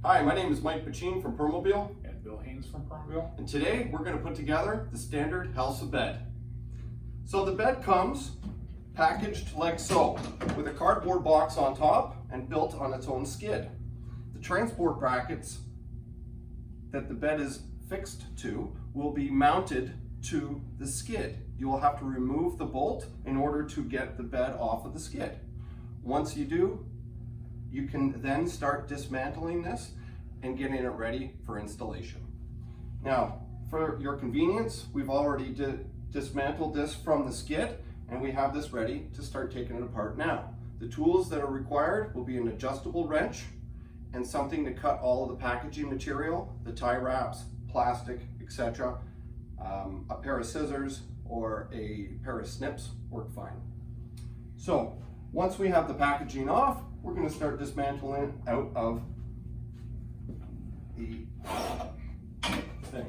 Hi, my name is Mike Pachin from Permobil. And Bill Haynes from Permobil. And today we're going to put together the standard Halsa bed. So the bed comes packaged like so, with a cardboard box on top and built on its own skid. The transport brackets that the bed is fixed to will be mounted to the skid. You will have to remove the bolt in order to get the bed off of the skid. Once you do, you can then start dismantling this and getting it ready for installation. Now, for your convenience, we've already dismantled this from the skid, and we have this ready to start taking it apart now. The tools that are required will be an adjustable wrench and something to cut all of the packaging material, the tie wraps, plastic, etc. A pair of scissors or a pair of snips work fine. So, once we have the packaging off, we're going to start dismantling out of the thing.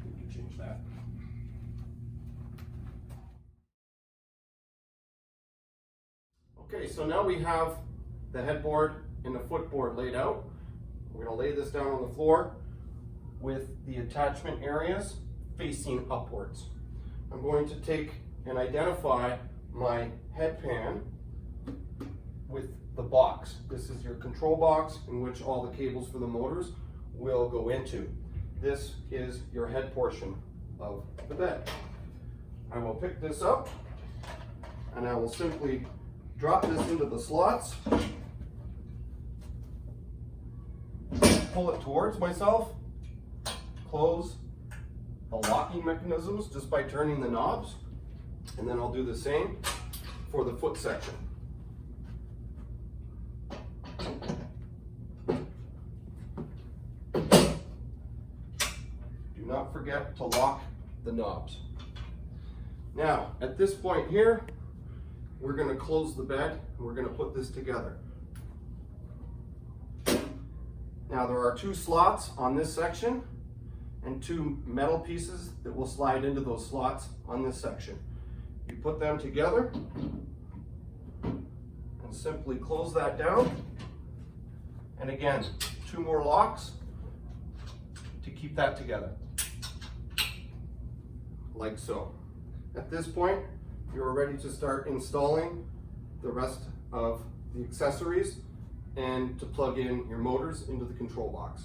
We can change that. Okay, so now we have the headboard and the footboard laid out. We're going to lay this down on the floor with the attachment areas facing upwards. I'm going to take and identify my head pan with the box. This is your control box in which all the cables for the motors will go into. This is your head portion of the bed. I will pick this up and I will simply drop this into the slots, pull it towards myself, close the locking mechanisms just by turning the knobs, and then I'll do the same for the foot section. Do not forget to lock the knobs. Now, at this point here, we're going to close the bed and we're going to put this together. Now, there are two slots on this section and two metal pieces that will slide into those slots on this section. You put them together and simply close that down. And again, two more locks to keep that together, like so. At this point, you're ready to start installing the rest of the accessories and to plug in your motors into the control box.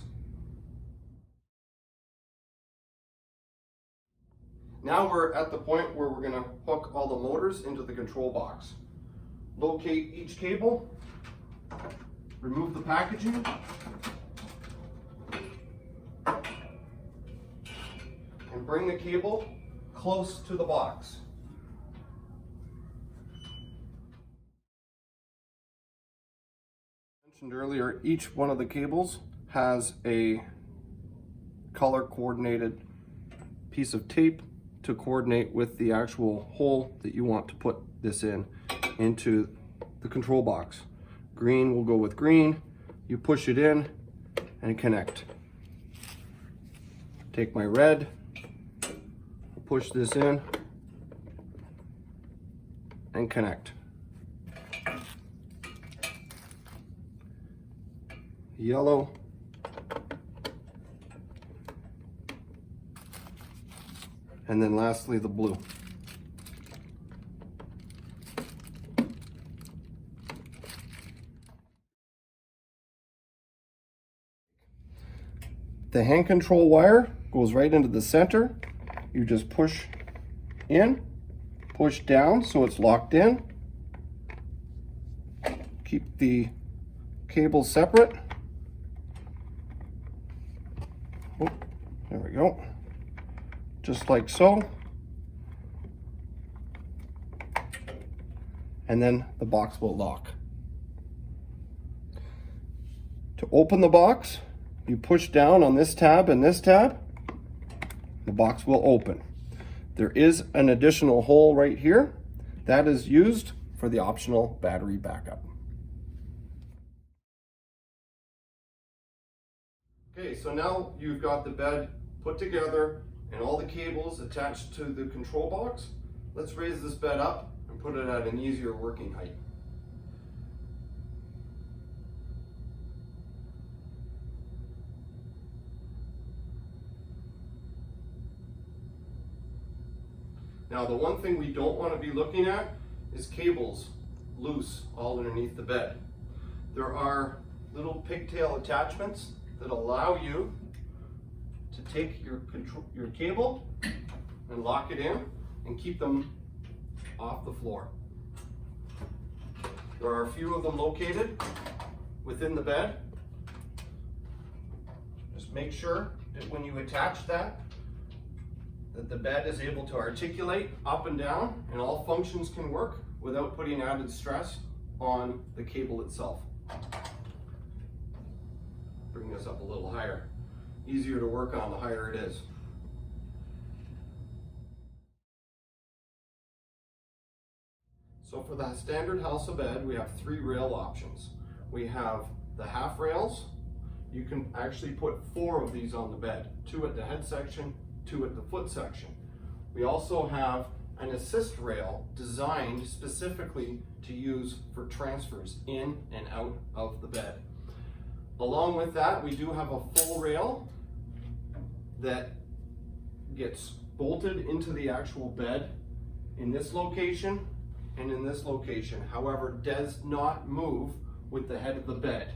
Now we're at the point where we're going to hook all the motors into the control box. Locate each cable, remove the packaging, and bring the cable close to the box. Mentioned earlier, each one of the cables has a color coordinated piece of tape to coordinate with the actual hole that you want to put this into the control box. Green will go with green. You push it in and connect. Take my red, push this in and connect. Yellow, and then lastly the blue. The hand control wire goes right into the center. You just push in, push down so it's locked in. Keep the cables separate. Oh, there we go. Just like so. And then the box will lock. To open the box, you push down on this tab and this tab, the box will open. There is an additional hole right here that is used for the optional battery backup. Okay, so now you've got the bed put together and all the cables attached to the control box. Let's raise this bed up and put it at an easier working height. Now the one thing we don't want to be looking at is cables loose all underneath the bed. There are little pigtail attachments that allow you to take your cable and lock it in and keep them off the floor. There are a few of them located within the bed. Just make sure that when you attach that the bed is able to articulate up and down and all functions can work without putting added stress on the cable itself. Bring this up a little higher. Easier to work on the higher it is. So for the standard Halsa bed, we have 3 rail options. We have the half rails. You can actually put 4 of these on the bed, 2 at the head section, 2 at the foot section. We also have an assist rail designed specifically to use for transfers in and out of the bed. Along with that, we do have a full rail that gets bolted into the actual bed in this location and in this location. However, does not move with the head of the bed.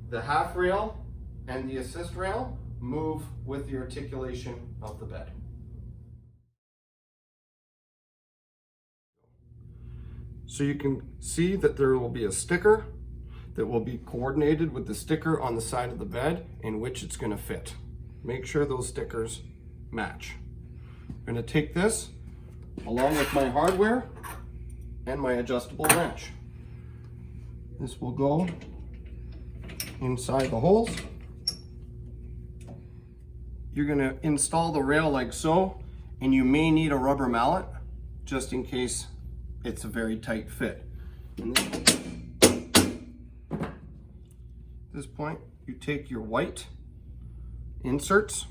The half rail and the assist rail move with the articulation of the bed. So you can see that there will be a sticker that will be coordinated with the sticker on the side of the bed in which it's going to fit. Make sure those stickers match. I'm going to take this along with my hardware and my adjustable wrench. This will go inside the holes. You're going to install the rail like so, and you may need a rubber mallet just in case it's a very tight fit. And at this point, you take your white inserts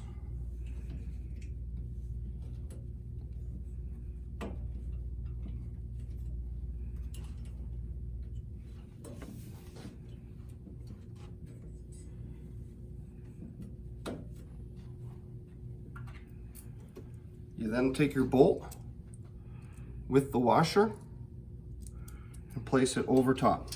You then take your bolt with the washer and place it over top.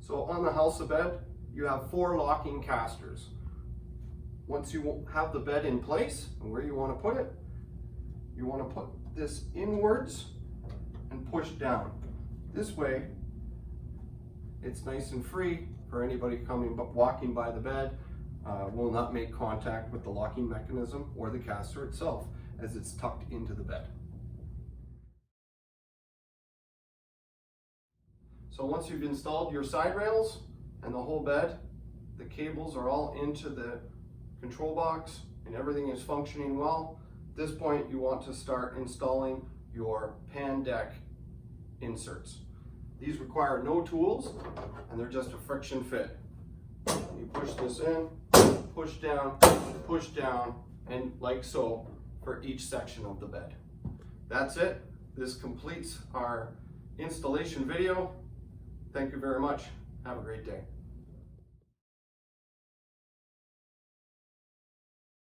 So on the Halsa bed, you have 4 locking casters. Once you have the bed in place and where you want to put it, you want to put this inwards and push down. This way, it's nice and free for anybody walking by the bed. Will not make contact with the locking mechanism or the caster itself as it's tucked into the bed. So once you've installed your side rails and the whole bed, the cables are all into the control box and everything is functioning well. At this point, you want to start installing your pan deck inserts. These require no tools and they're just a friction fit. You push this in, push down, and like so for each section of the bed. That's it. This completes our installation video. Thank you very much. Have a great day.